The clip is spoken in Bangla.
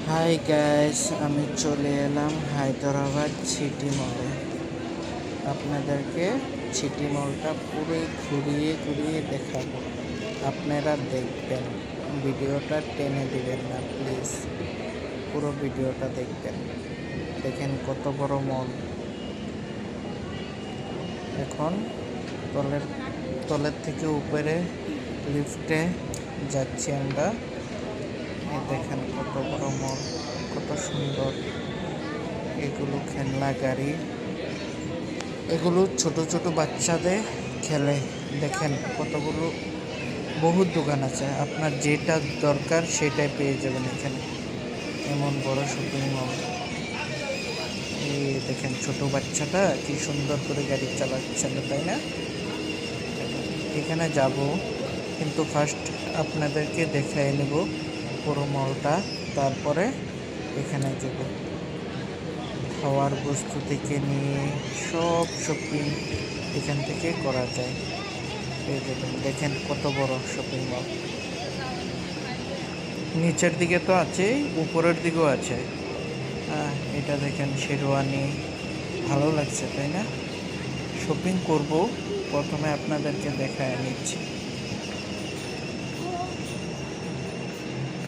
হাই গাইস, আমি চলে এলাম হায়দ্রাবাদ সিটি মলে। আপনাদেরকে সিটি মলটা পুরো ঘুরিয়ে ঘুরিয়ে দেখাবো। আপনারা দেখবেন, ভিডিওটা টেনে দিবেন না প্লিজ, পুরো ভিডিওটা দেখবেন। দেখেন কত বড় মল। এখন তলের থেকে উপরে লিফটে যাচ্ছি আমরা। দেখেন কত বড় মল, কত সুন্দর। এগুলো খেলনা গাড়ি, এগুলো ছোট ছোট বাচ্চাদের খেলে। দেখেন কতগুলো, বহুত দোকান আছে, আপনার যেটা দরকার সেটাই পেয়ে যাবেন এখানে। এমন বড় শপিং মল। এই দেখেন ছোট বাচ্চাটা কি সুন্দর করে গাড়ি চালাচ্ছে, তাই না? এখানে যাব, কিন্তু ফার্স্ট আপনাদেরকে দেখাই নেব পুরো মলটা, তারপরে এখানে যাব। খাওয়ার বস্তু থেকে নিয়ে সব শপিং এখান থেকে করা যায়। পেয়ে যাবেন। দেখেন কত বড় শপিং মল। নিচের দিকে তো আছে, উপরের দিকেও আছে। এটা দেখেন শেরওয়ানি, ভালো লাগছে তাই না? শপিং করব, প্রথমে আপনাদেরকে দেখায় নিচ্ছি।